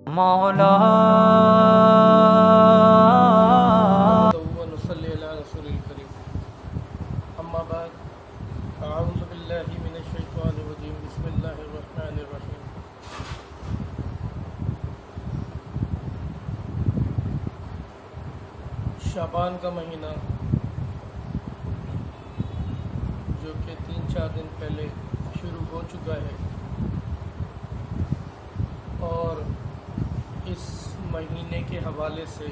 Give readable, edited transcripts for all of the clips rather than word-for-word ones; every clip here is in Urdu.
مولا ونصلي على رسول الكريم اما بعد اعوذ باللہ من الشیطان الرجیم بسم اللہ الرحمن الرحیم شعبان کا مہینہ جو کہ 3-4 دن پہلے شروع ہو چکا ہے اور اس مہینے کے حوالے سے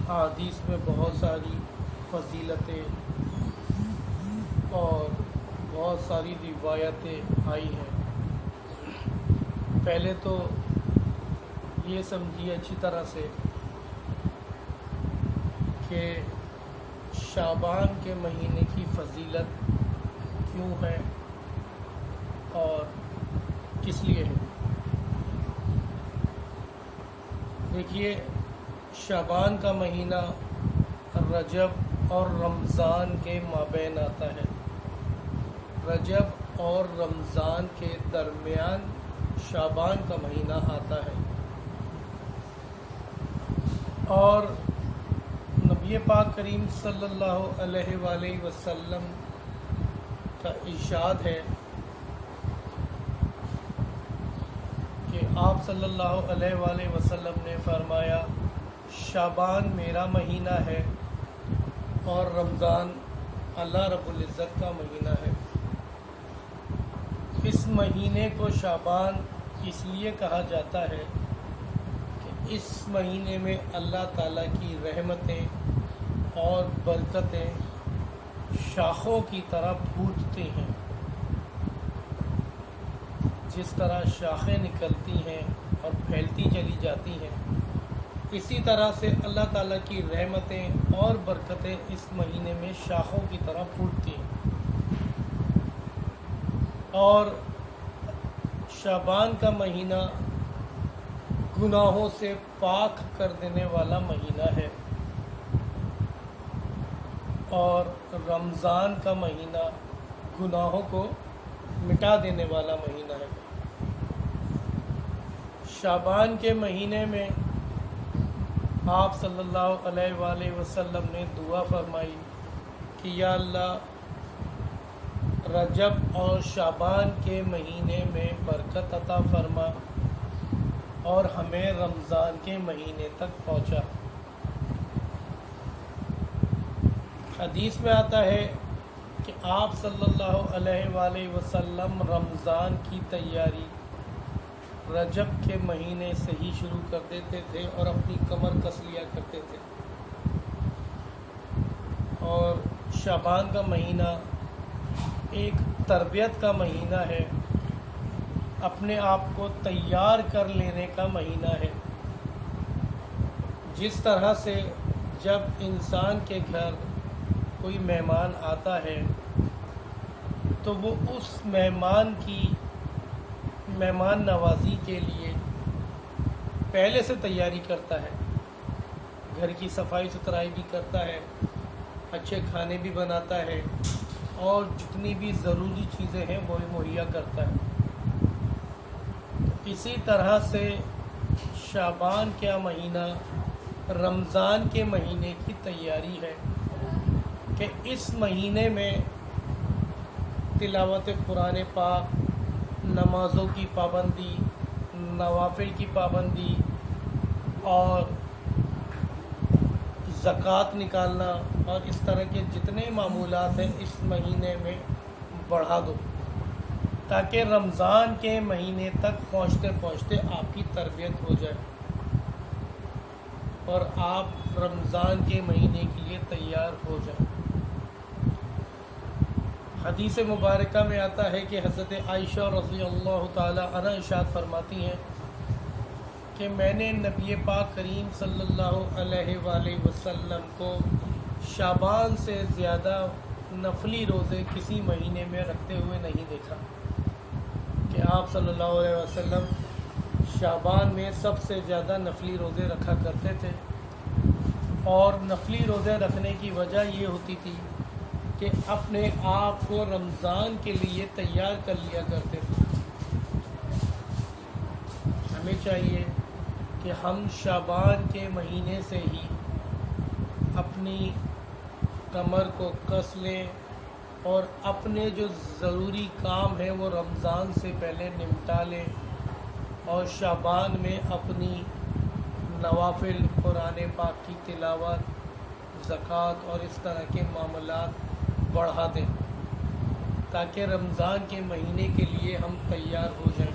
احادیث میں بہت ساری فضیلتیں اور بہت ساری روایتیں آئی ہیں۔ پہلے تو یہ سمجھیے اچھی طرح سے کہ شعبان کے مہینے کی فضیلت کیوں ہے اور کس لیے ہے۔ دیکھیے، شعبان کا مہینہ رجب اور رمضان کے مابین آتا ہے۔ رجب اور رمضان کے درمیان شعبان کا مہینہ آتا ہے، اور نبی پاک کریم صلی اللہ علیہ وآلہ وسلم کا ارشاد ہے کہ آپ صلی اللہ علیہ وآلہ وسلم نے فرمایا، شعبان میرا مہینہ ہے اور رمضان اللہ رب العزت کا مہینہ ہے۔ اس مہینے کو شعبان اس لیے کہا جاتا ہے کہ اس مہینے میں اللہ تعالیٰ کی رحمتیں اور برکتیں شاخوں کی طرح پھوٹتی ہیں۔ جس طرح شاخیں نکلتی ہیں اور پھیلتی چلی جاتی ہیں، اسی طرح سے اللہ تعالیٰ کی رحمتیں اور برکتیں اس مہینے میں شاخوں کی طرح پھوٹتی ہیں۔ اور شعبان کا مہینہ گناہوں سے پاک کر دینے والا مہینہ ہے، اور رمضان کا مہینہ گناہوں کو مٹا دینے والا مہینہ ہے۔ شعبان کے مہینے میں آپ صلی اللہ علیہ وآلہ وسلم نے دعا فرمائی کہ یا اللہ، رجب اور شعبان کے مہینے میں برکت عطا فرما اور ہمیں رمضان کے مہینے تک پہنچا۔ حدیث میں آتا ہے کہ آپ صلی اللہ علیہ وآلہ وسلم رمضان کی تیاری رجب کے مہینے سے ہی شروع کر دیتے تھے اور اپنی کمر کس لیا کرتے تھے، اور شعبان کا مہینہ ایک تربیت کا مہینہ ہے، اپنے آپ کو تیار کر لینے کا مہینہ ہے۔ جس طرح سے جب انسان کے گھر کوئی مہمان آتا ہے تو وہ اس مہمان کی مہمان نوازی کے لیے پہلے سے تیاری کرتا ہے، گھر کی صفائی ستھرائی بھی کرتا ہے، اچھے کھانے بھی بناتا ہے، اور جتنی بھی ضروری چیزیں ہیں وہ مہیا کرتا ہے۔ اسی طرح سے شعبان کا مہینہ رمضان کے مہینے کی تیاری ہے کہ اس مہینے میں تلاوت قرآن پاک، نمازوں کی پابندی، نوافل کی پابندی اور زکوٰۃ نکالنا اور اس طرح کے جتنے معمولات ہیں اس مہینے میں بڑھا دو، تاکہ رمضان کے مہینے تک پہنچتے پہنچتے آپ کی تربیت ہو جائے اور آپ رمضان کے مہینے کے لیے تیار ہو جائیں۔ حدیث مبارکہ میں آتا ہے کہ حضرت عائشہ رضی اللہ تعالی عنہ ارشاد فرماتی ہیں کہ میں نے نبی پاک کریم صلی اللہ علیہ وآلہ وسلم کو شعبان سے زیادہ نفلی روزے کسی مہینے میں رکھتے ہوئے نہیں دیکھا، کہ آپ صلی اللہ علیہ وسلم شعبان میں سب سے زیادہ نفلی روزے رکھا کرتے تھے، اور نفلی روزے رکھنے کی وجہ یہ ہوتی تھی کہ اپنے آپ کو رمضان کے لیے تیار کر لیا کرتے تھے۔ ہمیں چاہیے کہ ہم شعبان کے مہینے سے ہی اپنی کمر کو کس لیں اور اپنے جو ضروری کام ہیں وہ رمضان سے پہلے نمٹا لیں، اور شعبان میں اپنی نوافل، قرآن پاک کی تلاوت، زکوٰۃ اور اس طرح کے معاملات بڑھا دیں تاکہ رمضان کے مہینے کے لیے ہم تیار ہو جائیں۔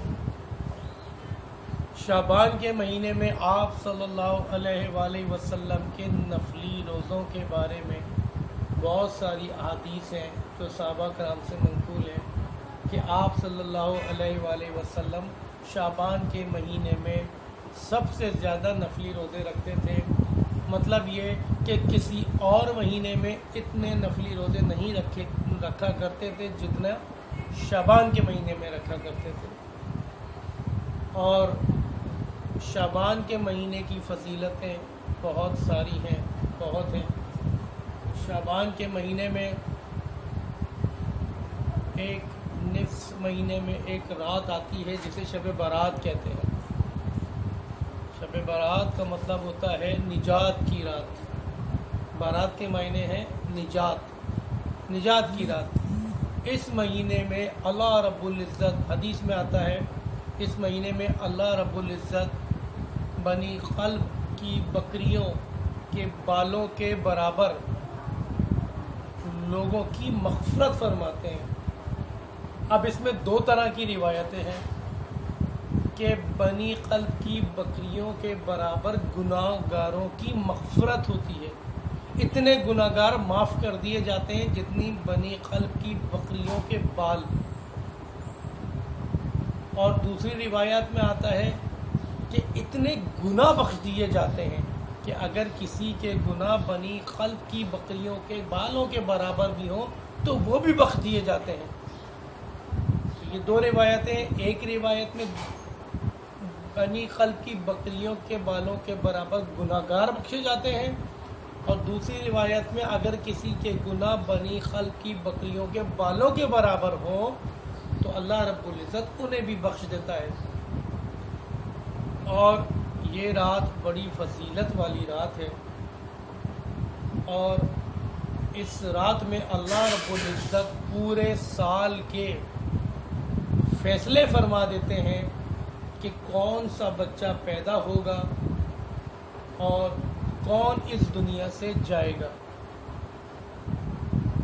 شعبان کے مہینے میں آپ صلی اللہ علیہ وآلہ وسلم کے نفلی روزوں کے بارے میں بہت ساری احادیث ہیں جو صحابہ کرام سے منقول ہیں کہ آپ صلی اللہ علیہ وآلہ وسلم شعبان کے مہینے میں سب سے زیادہ نفلی روزے رکھتے تھے۔ مطلب یہ کہ کسی اور مہینے میں اتنے نفلی روزے نہیں رکھا کرتے تھے جتنا شعبان کے مہینے میں رکھا کرتے تھے۔ اور شعبان کے مہینے کی فضیلتیں بہت ساری ہیں، بہت ہیں۔ شعبان کے مہینے میں ایک نصف مہینے میں ایک رات آتی ہے جسے شب برات کہتے ہیں۔ شب برات کا مطلب ہوتا ہے نجات کی رات۔ برات کے معنی ہیں نجات، نجات کی رات۔ اس مہینے میں اللہ رب العزت، حدیث میں آتا ہے، اس مہینے میں اللہ رب العزت بنی قلب کی بکریوں کے بالوں کے برابر لوگوں کی مغفرت فرماتے ہیں۔ اب اس میں دو طرح کی روایتیں ہیں کہ بنی قلب کی بکریوں کے برابر گناہ گاروں کی مغفرت ہوتی ہے، اتنے گناہ گار معاف کر دیے جاتے ہیں جتنی بنی قلب کی بکریوں کے بال۔ اور دوسری روایت میں آتا ہے کہ اتنے گناہ بخش دیے جاتے ہیں کہ اگر کسی کے گناہ بنی قلب کی بکریوں کے بالوں کے برابر بھی ہوں تو وہ بھی بخش دیے جاتے ہیں۔ یہ دو روایتیں، ایک روایت میں بنی قلب کی بکریوں کے بالوں کے برابر گناہ گار بخشے جاتے ہیں، اور دوسری روایت میں اگر کسی کے گناہ بنی قلب کی بکریوں کے بالوں کے برابر ہوں تو اللہ رب العزت انہیں بھی بخش دیتا ہے۔ اور یہ رات بڑی فضیلت والی رات ہے، اور اس رات میں اللہ رب العزت پورے سال کے فیصلے فرما دیتے ہیں کہ کون سا بچہ پیدا ہوگا اور کون اس دنیا سے جائے گا،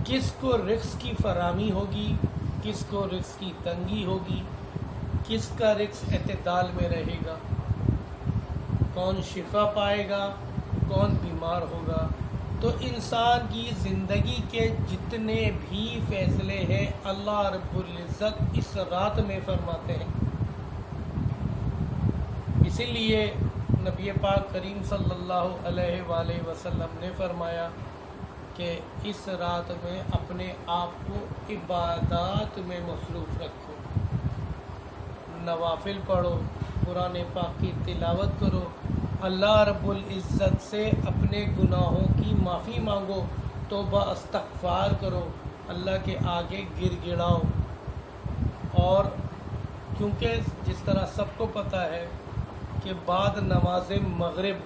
کس کو رزق کی فراہمی ہوگی، کس کو رزق کی تنگی ہوگی، کس کا رزق اعتدال میں رہے گا، کون شفا پائے گا، کون بیمار ہوگا۔ تو انسان کی زندگی کے جتنے بھی فیصلے ہیں اللہ رب العزت اس رات میں فرماتے ہیں۔ اسی لیے نبی پاک کریم صلی اللہ علیہ وآلہ وسلم نے فرمایا کہ اس رات میں اپنے آپ کو عبادات میں مصروف رکھو، نوافل پڑھو، قرآن پاک کی تلاوت کرو، اللہ رب العزت سے اپنے گناہوں کی معافی مانگو، توبہ استغفار کرو، اللہ کے آگے گر گڑاؤ۔ اور کیونکہ جس طرح سب کو پتہ ہے کہ بعد نماز مغرب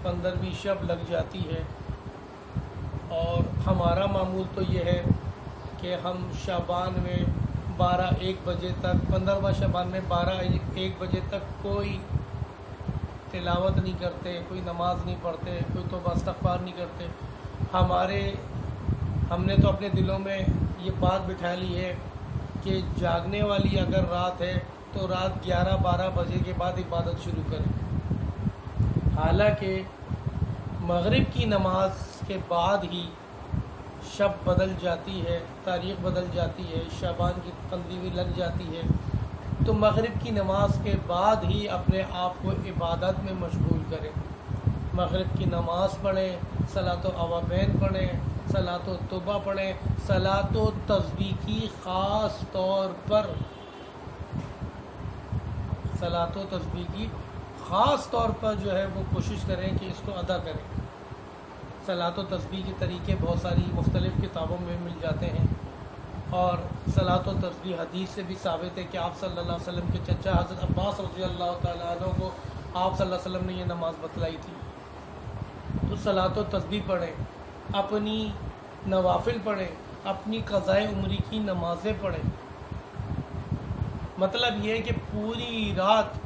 15ویں شب لگ جاتی ہے، اور ہمارا معمول تو یہ ہے کہ ہم شعبان میں 12-1 بجے تک، 15واں شعبان میں 12-1 بجے تک کوئی تلاوت نہیں کرتے، کوئی نماز نہیں پڑھتے، کوئی توبہ استغفار نہیں کرتے۔ ہم نے تو اپنے دلوں میں یہ بات بٹھا لی ہے کہ جاگنے والی اگر رات ہے تو رات 11-12 بجے کے بعد عبادت شروع کریں، حالانکہ مغرب کی نماز کے بعد ہی شب بدل جاتی ہے، تاریخ بدل جاتی ہے، شعبان کی 15ویں لگ جاتی ہے۔ تو مغرب کی نماز کے بعد ہی اپنے آپ کو عبادت میں مشغول کریں، مغرب کی نماز پڑھیں، صلاۃ و اوابین پڑھیں، صلاۃ و توبہ پڑھیں، صلاۃ و تسبیح کی خاص طور پر، صلاۃ و تسبیح کی خاص طور پر جو ہے وہ کوشش کریں کہ اس کو ادا کریں۔ صلاۃ و تسبیح کے طریقے بہت ساری مختلف کتابوں میں مل جاتے ہیں، اور صلاۃ و تسبیح حدیث سے بھی ثابت ہے کہ آپ صلی اللہ علیہ وسلم کے چچا حضرت عباس رضی اللہ تعالیٰ عنہ کو آپ صلی اللہ علیہ وسلم نے یہ نماز بتلائی تھی۔ تو صلاۃ و تسبیح پڑھیں، اپنی نوافل پڑھیں، اپنی قضائے عمری کی نمازیں پڑھیں۔ مطلب یہ ہے کہ پوری رات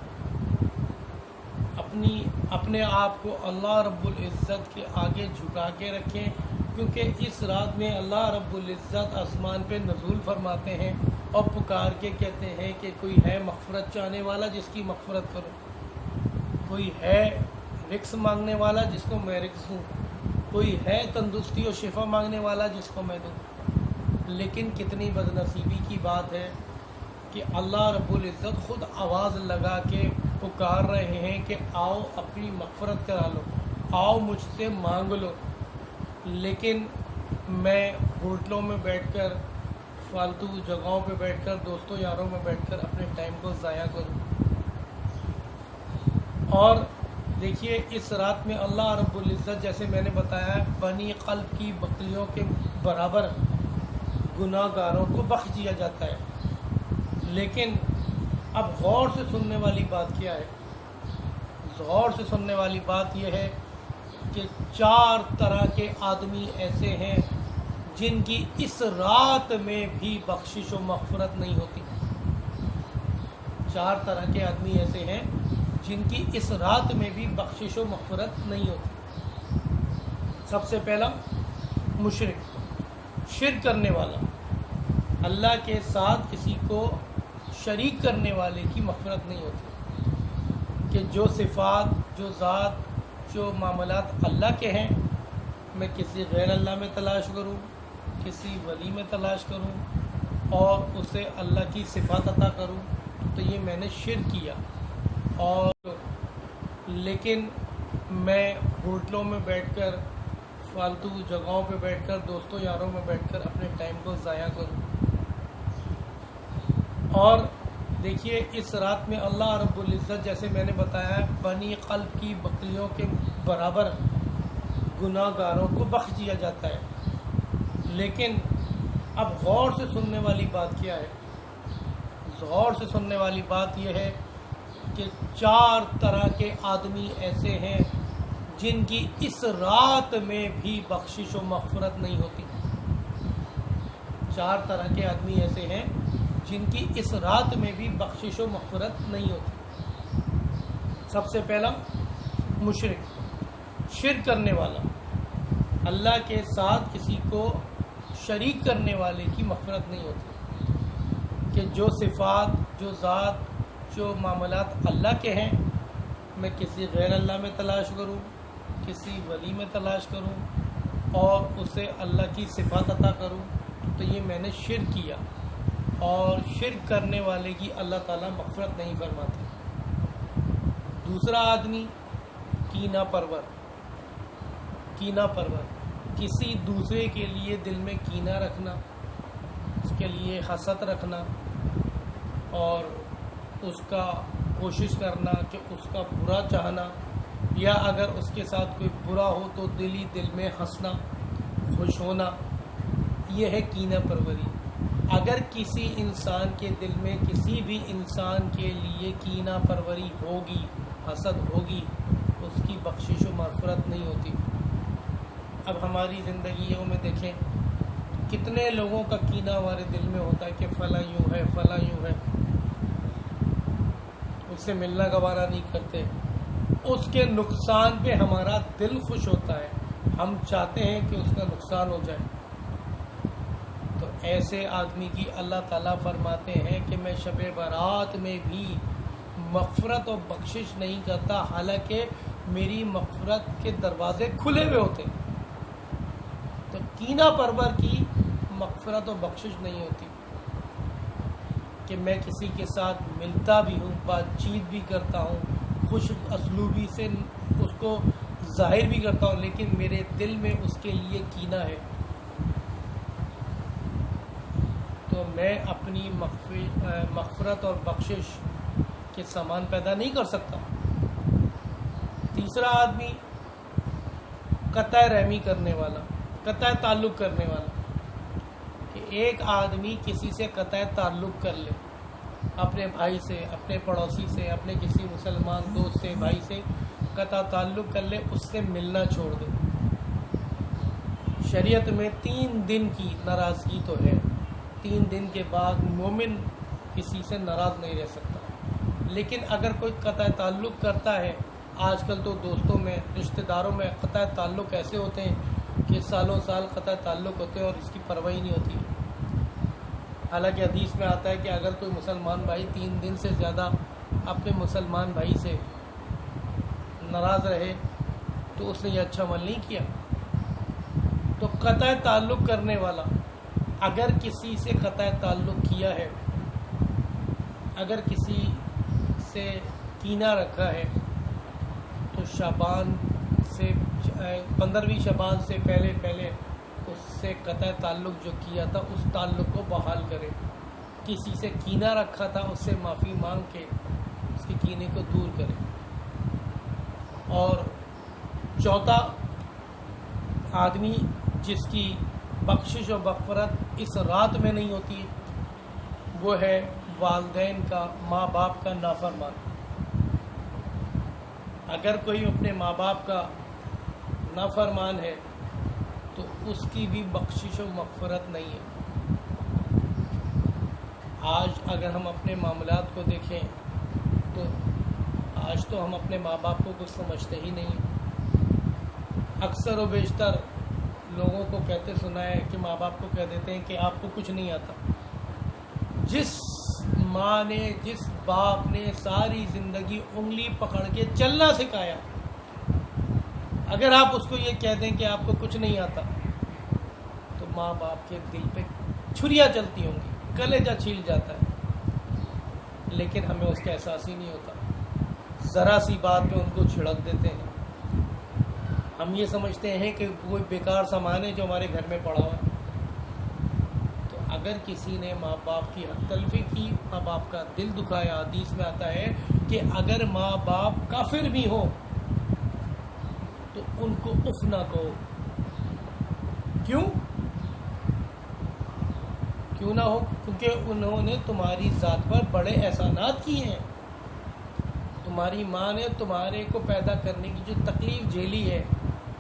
اپنے آپ کو اللہ رب العزت کے آگے جھکا کے رکھیں، کیونکہ اس رات میں اللہ رب العزت آسمان پہ نزول فرماتے ہیں اور پکار کے کہتے ہیں کہ کوئی ہے مغفرت چاہنے والا جس کی مغفرت کرو، کوئی ہے رزق مانگنے والا جس کو میں رزق دوں، کوئی ہے تندرستی اور شفا مانگنے والا جس کو میں دوں۔ لیکن کتنی بد نصیبی کی بات ہے کہ اللہ رب العزت خود آواز لگا کے پکار رہے ہیں کہ آؤ اپنی مغفرت کرا لو، آؤ مجھ سے مانگ لو، لیکن میں ہوٹلوں میں بیٹھ کر، فالتو جگہوں پہ بیٹھ کر، دوستوں یاروں میں بیٹھ کر اپنے ٹائم کو ضائع کروں۔ اور دیکھیے اس رات میں اللہ رب العزت جیسے میں نے بتایا بنی قلب کی بکریوں کے برابر گناہ گاروں کو بخش دیا جاتا ہے۔ لیکن اب غور سے سننے والی بات کیا ہے؟ غور سے سننے والی بات یہ ہے کہ 4 طرح کے آدمی ایسے ہیں جن کی اس رات میں بھی بخشش و مغفرت نہیں ہوتی۔ 4 طرح کے آدمی ایسے ہیں جن کی اس رات میں بھی بخشش و مغفرت نہیں ہوتی۔ سب سے پہلا مشرک، شرک کرنے والا، اللہ کے ساتھ کسی کو شریک کرنے والے کی مغفرت نہیں ہوتی، کہ جو صفات، جو ذات، جو معاملات اللہ کے ہیں میں کسی غیر اللہ میں تلاش کروں، کسی ولی میں تلاش کروں اور اسے اللہ کی صفات عطا کروں تو یہ میں نے شرک کیا۔ اور لیکن میں ہوٹلوں میں بیٹھ کر، فالتو جگہوں پہ بیٹھ کر، دوستوں یاروں میں بیٹھ کر اپنے ٹائم کو ضائع کروں۔ اور دیکھیے اس رات میں اللہ رب العزت جیسے میں نے بتایا بنی قلب کی بکریوں کے برابر گناہ گاروں کو بخش دیا جاتا ہے۔ لیکن اب غور سے سننے والی بات کیا ہے؟ غور سے سننے والی بات یہ ہے کہ 4 طرح کے آدمی ایسے ہیں جن کی اس رات میں بھی بخشش و مغفرت نہیں ہوتی۔ 4 طرح کے آدمی ایسے ہیں جن کی اس رات میں بھی بخشش و مغفرت نہیں ہوتی۔ سب سے پہلا مشرک، شرک کرنے والا، اللہ کے ساتھ کسی کو شریک کرنے والے کی مغفرت نہیں ہوتی، کہ جو صفات، جو ذات، جو معاملات اللہ کے ہیں میں کسی غیر اللہ میں تلاش کروں، کسی ولی میں تلاش کروں اور اسے اللہ کی صفات عطا کروں تو یہ میں نے شرک کیا، اور شرک کرنے والے کی اللہ تعالیٰ مغفرت نہیں فرماتے۔ دوسرا آدمی کینہ پرور، کینہ پرور، کسی دوسرے کے لیے دل میں کینہ رکھنا، اس کے لیے حسد رکھنا اور اس کا کوشش کرنا کہ اس کا برا چاہنا، یا اگر اس کے ساتھ کوئی برا ہو تو دل ہی دل میں ہنسنا، خوش ہونا، یہ ہے کینہ پروری۔ اگر کسی انسان کے دل میں کسی بھی انسان کے لیے کینہ پروری ہوگی، حسد ہوگی، اس کی بخشش و مغفرت نہیں ہوتی۔ اب ہماری زندگیوں میں دیکھیں کتنے لوگوں کا کینہ ہمارے دل میں ہوتا ہے کہ فلاں یوں ہے، فلاں یوں ہے، اس سے ملنا گوارا نہیں کرتے، اس کے نقصان پہ ہمارا دل خوش ہوتا ہے، ہم چاہتے ہیں کہ اس کا نقصان ہو جائے۔ تو ایسے آدمی کی اللہ تعالیٰ فرماتے ہیں کہ میں شب برات میں بھی مغفرت و بخشش نہیں کرتا، حالانکہ میری مغفرت کے دروازے کھلے ہوئے ہوتے ہیں۔ تو کینہ پرور کی مغفرت و بخشش نہیں ہوتی، کہ میں کسی کے ساتھ ملتا بھی ہوں، بات چیت بھی کرتا ہوں، خوش اسلوبی سے اس کو ظاہر بھی کرتا ہوں، لیکن میرے دل میں اس کے لیے کینہ ہے، تو میں اپنی مغفرت اور بخشش کے سامان پیدا نہیں کر سکتا۔ تیسرا آدمی قطع رحمی کرنے والا، قطع تعلق کرنے والا، کہ ایک آدمی کسی سے قطع تعلق کر لے، اپنے بھائی سے، اپنے پڑوسی سے، اپنے کسی مسلمان دوست سے، بھائی سے قطع تعلق کر لے، اس سے ملنا چھوڑ دے، شریعت میں 3 دن کی ناراضگی تو ہے، 3 دن کے بعد مومن کسی سے ناراض نہیں رہ سکتا۔ لیکن اگر کوئی قطع تعلق کرتا ہے، آج کل تو دوستوں میں، رشتہ داروں میں قطع تعلق ایسے ہوتے ہیں کہ سالوں سال قطع تعلق ہوتے ہیں اور اس کی پرواہی نہیں ہوتی۔ حالانکہ حدیث میں آتا ہے کہ اگر کوئی مسلمان بھائی 3 دن سے زیادہ اپنے مسلمان بھائی سے ناراض رہے تو اس نے یہ اچھا عمل نہیں کیا۔ تو قطع تعلق کرنے والا اگر کسی سے قطع تعلق کیا ہے، اگر کسی سے کینہ رکھا ہے، تو شعبان سے 15ویں شعبان سے پہلے اس سے قطع تعلق جو کیا تھا اس تعلق کو بحال کرے، کسی سے کینہ رکھا تھا اس سے معافی مانگ کے اس کے کینے کو دور کرے۔ اور چوتھا آدمی جس کی بخشش و مغفرت اس رات میں نہیں ہوتی، وہ ہے والدین کا، ماں باپ کا نافرمان۔ اگر کوئی اپنے ماں باپ کا نافرمان ہے تو اس کی بھی بخشش و مغفرت نہیں ہے۔ آج اگر ہم اپنے معاملات کو دیکھیں تو آج تو ہم اپنے ماں باپ کو کچھ سمجھتے ہی نہیں۔ اکثر و بیشتر لوگوں کو کہتے سنا ہے کہ ماں باپ کو کہہ دیتے ہیں کہ آپ کو کچھ نہیں آتا۔ جس ماں نے، جس باپ نے ساری زندگی انگلی پکڑ کے چلنا سکھایا، اگر آپ اس کو یہ کہہ دیں کہ آپ کو کچھ نہیں آتا تو ماں باپ کے دل پہ چھریاں چلتی ہوں گی، کلیجہ چھیل جاتا ہے، لیکن ہمیں اس کا احساس ہی نہیں ہوتا۔ ذرا سی بات پہ ان کو چھڑک دیتے ہیں۔ ہم یہ سمجھتے ہیں کہ کوئی بیکار سامان ہے جو ہمارے گھر میں پڑا ہوا ہے۔ تو اگر کسی نے ماں باپ کی حق تلفی کی، ماں باپ کا دل دکھایا، حدیث میں آتا ہے کہ اگر ماں باپ کافر بھی ہو تو ان کو اف نہ کہو۔ کیوں نہ ہو؟ کیونکہ انہوں نے تمہاری ذات پر بڑے احسانات کیے ہیں۔ تمہاری ماں نے تمہارے کو پیدا کرنے کی جو تکلیف جھیلی ہے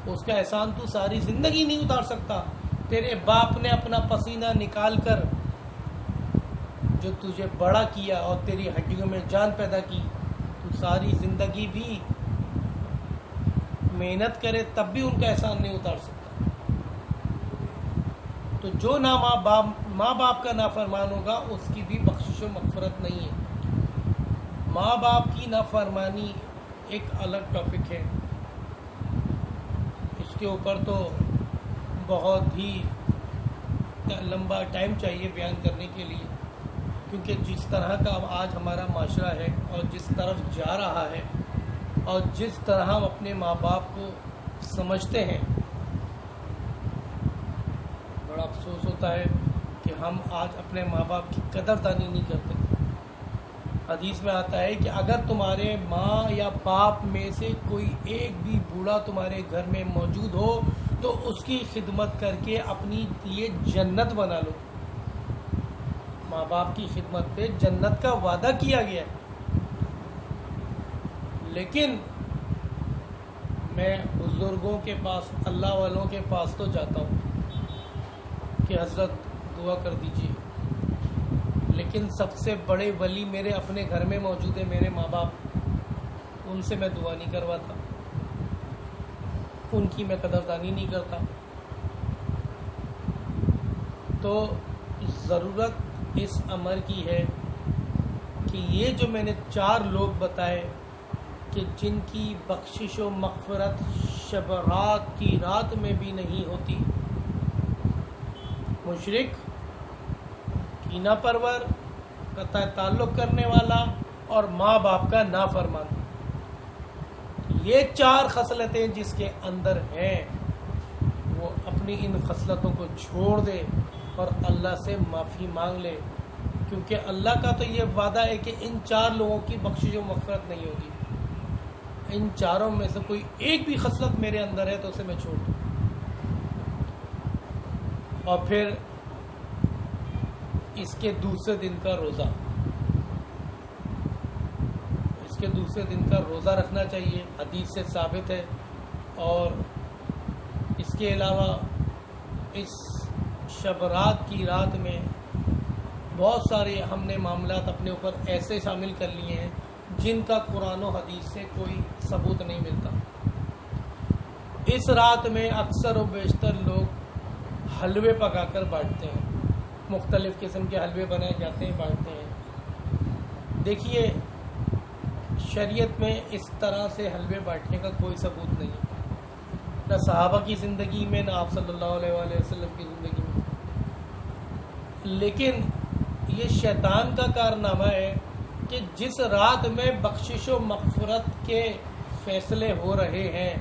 اس کا احسان تو ساری زندگی نہیں اتار سکتا۔ تیرے باپ نے اپنا پسینہ نکال کر جو تجھے بڑا کیا اور تیری ہڈیوں میں جان پیدا کی، تو ساری زندگی بھی محنت کرے تب بھی ان کا احسان نہیں اتار سکتا۔ تو جو نہ ماں باپ کا نافرمان ہوگا اس کی بھی بخشش و مغفرت نہیں ہے۔ ماں باپ کی نافرمانی ایک الگ ٹاپک ہے، اس کے اوپر تو بہت ہی لمبا ٹائم چاہیے بیان کرنے کے لیے، کیونکہ جس طرح کا آج ہمارا معاشرہ ہے اور جس طرف جا رہا ہے اور جس طرح ہم اپنے ماں باپ کو سمجھتے ہیں، بڑا افسوس ہوتا ہے کہ ہم آج اپنے ماں باپ کی قدردانی نہیں کرتے۔ حدیث میں آتا ہے کہ اگر تمہارے ماں یا باپ میں سے کوئی ایک بھی بوڑھا تمہارے گھر میں موجود ہو تو اس کی خدمت کر کے اپنی لیے جنت بنا لو۔ ماں باپ کی خدمت پہ جنت کا وعدہ کیا گیا ہے۔ لیکن میں بزرگوں کے پاس، اللہ والوں کے پاس تو جاتا ہوں کہ حضرت دعا کر دیجیے، لیکن سب سے بڑے ولی میرے اپنے گھر میں موجود ہیں، میرے ماں باپ، ان سے میں دعا نہیں کرواتا، ان کی میں قدردانی نہیں کرتا۔ تو ضرورت اس امر کی ہے کہ یہ جو میں نے 4 لوگ بتائے کہ جن کی بخشش و مغفرت شب رات کی رات میں بھی نہیں ہوتی، مشرک، کینہ پرور، قطع تعلق کرنے والا اور ماں باپ کا نافرمان، یہ 4 خصلتیں جس کے اندر ہیں وہ اپنی ان خصلتوں کو چھوڑ دے اور اللہ سے معافی مانگ لے، کیونکہ اللہ کا تو یہ وعدہ ہے کہ ان 4 لوگوں کی بخشش و مغفرت نہیں ہوگی۔ ان 4 میں سے کوئی ایک بھی خصلت میرے اندر ہے تو اسے میں چھوڑ دوں۔ اور پھر اس کے دوسرے دن کا روزہ، اس کے دوسرے دن کا روزہ رکھنا چاہیے، حدیث سے ثابت ہے۔ اور اس کے علاوہ اس شب رات کی رات میں بہت سارے ہم نے معاملات اپنے اوپر ایسے شامل کر لیے ہیں جن کا قرآن و حدیث سے کوئی ثبوت نہیں ملتا۔ اس رات میں اکثر و بیشتر لوگ حلوے پکا کر بانٹتے ہیں، مختلف قسم کے حلوے بنائے جاتے ہیں، بانٹتے ہیں۔ دیکھیے شریعت میں اس طرح سے حلوے بانٹنے کا کوئی ثبوت نہیں ہے، نہ صحابہ کی زندگی میں، نہ آپ صلی اللہ علیہ وآلہ وسلم کی زندگی میں۔ لیکن یہ شیطان کا کارنامہ ہے کہ جس رات میں بخشش و مغفرت کے فیصلے ہو رہے ہیں،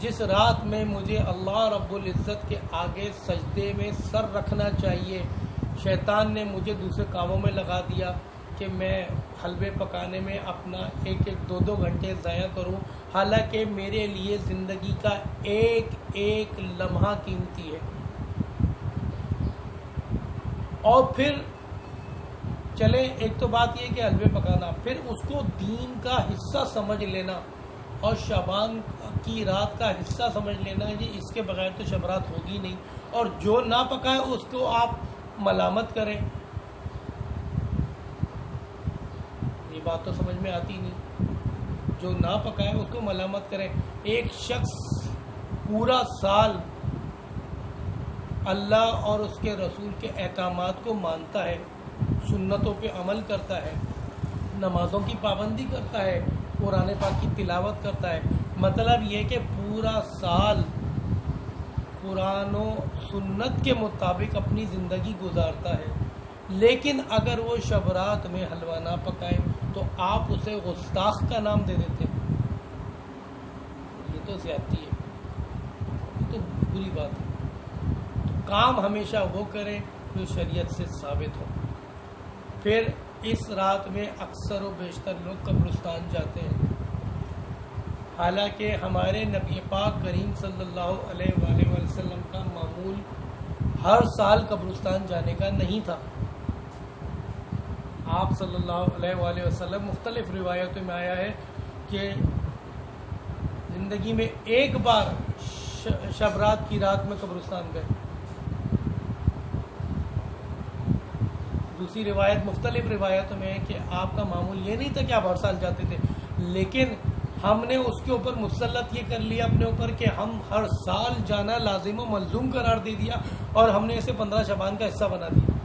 جس رات میں مجھے اللہ رب العزت کے آگے سجدے میں سر رکھنا چاہیے، شیطان نے مجھے دوسرے کاموں میں لگا دیا کہ میں حلوے پکانے میں اپنا 1-2 گھنٹے ضائع کروں، حالانکہ میرے لیے زندگی کا ایک ایک لمحہ قیمتی ہے۔ اور پھر چلیں، ایک تو بات یہ کہ حلوے پکانا، پھر اس کو دین کا حصہ سمجھ لینا اور شعبان کی رات کا حصہ سمجھ لینا، جی اس کے بغیر تو شب رات ہوگی نہیں، اور جو نہ پکائے اس کو آپ ملامت کریں، یہ بات تو سمجھ میں آتی نہیں۔ جو نہ پکائے اس کو ملامت کریں۔ ایک شخص پورا سال اللہ اور اس کے رسول کے احکامات کو مانتا ہے، سنتوں پہ عمل کرتا ہے، نمازوں کی پابندی کرتا ہے، قرآن پاک کی تلاوت کرتا ہے، مطلب یہ کہ پورا سال قرآن و سنت کے مطابق اپنی زندگی گزارتا ہے، لیکن اگر وہ شب رات میں حلوہ نہ پکائے تو آپ اسے گستاخ کا نام دے دیتے ہیں۔ یہ تو زیادتی ہے، یہ تو بری بات ہے۔ تو کام ہمیشہ وہ کریں جو شریعت سے ثابت ہو۔ پھر اس رات میں اکثر و بیشتر لوگ قبرستان جاتے ہیں، حالانکہ ہمارے نبی پاک کریم صلی اللہ علیہ وآلہ وسلم کا معمول ہر سال قبرستان جانے کا نہیں تھا۔ آپ صلی اللہ علیہ وآلہ وسلم مختلف روایتوں میں آیا ہے کہ زندگی میں ایک بار شب رات کی رات میں قبرستان گئے۔ دوسری روایت مختلف روایتوں میں ہے کہ آپ کا معمول یہ نہیں تھا کہ آپ ہر سال جاتے تھے، لیکن ہم نے اس کے اوپر مسلط یہ کر لیا اپنے اوپر کہ ہم ہر سال جانا لازم و ملزوم قرار دے دیا، اور ہم نے اسے 15 شعبان کا حصہ بنا دیا۔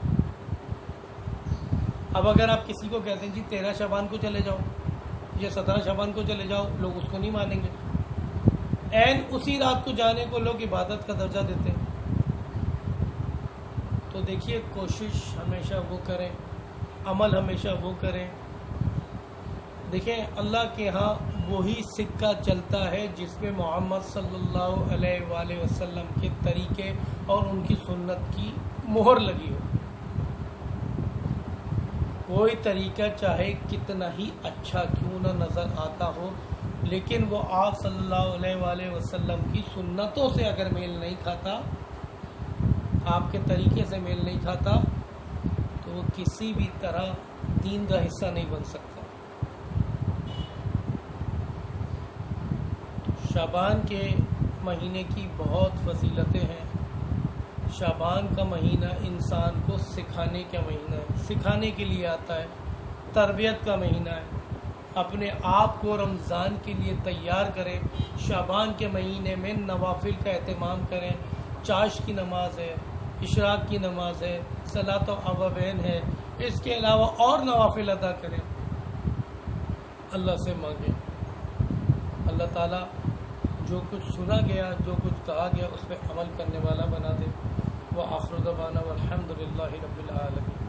اب اگر آپ کسی کو کہتے ہیں جی 13 شعبان کو چلے جاؤ یا 17 شعبان کو چلے جاؤ، لوگ اس کو نہیں مانیں گے۔ عین اسی رات کو جانے کو لوگ عبادت کا درجہ دیتے ہیں۔ تو دیکھیے کوشش ہمیشہ وہ کریں، عمل ہمیشہ وہ کریں۔ دیکھیں اللہ کے ہاں وہی سکہ چلتا ہے جس میں محمد صلی اللہ علیہ وآلہ وسلم کے طریقے اور ان کی سنت کی مہر لگی ہو۔ کوئی طریقہ چاہے کتنا ہی اچھا کیوں نہ نظر آتا ہو، لیکن وہ آپ صلی اللہ علیہ وآلہ وسلم کی سنتوں سے اگر میل نہیں کھاتا، آپ کے طریقے سے میل نہیں کھاتا، تو وہ کسی بھی طرح دین کا حصہ نہیں بن سکتا۔ شعبان کے مہینے کی بہت فضیلتیں ہیں۔ شعبان کا مہینہ انسان کو سکھانے کا مہینہ ہے، سکھانے کے لیے آتا ہے، تربیت کا مہینہ ہے۔ اپنے آپ کو رمضان کے لیے تیار کریں۔ شعبان کے مہینے میں نوافل کا اہتمام کریں، چاش کی نماز ہے، اشراق کی نماز ہے، صلاۃ و اوابین ہے، اس کے علاوہ اور نوافل ادا کریں، اللہ سے مانگیں۔ اللہ تعالیٰ جو کچھ سنا گیا، جو کچھ کہا گیا، اس پہ عمل کرنے والا بنا دے۔ وآخر دعوانا والحمد للہ رب العالمین۔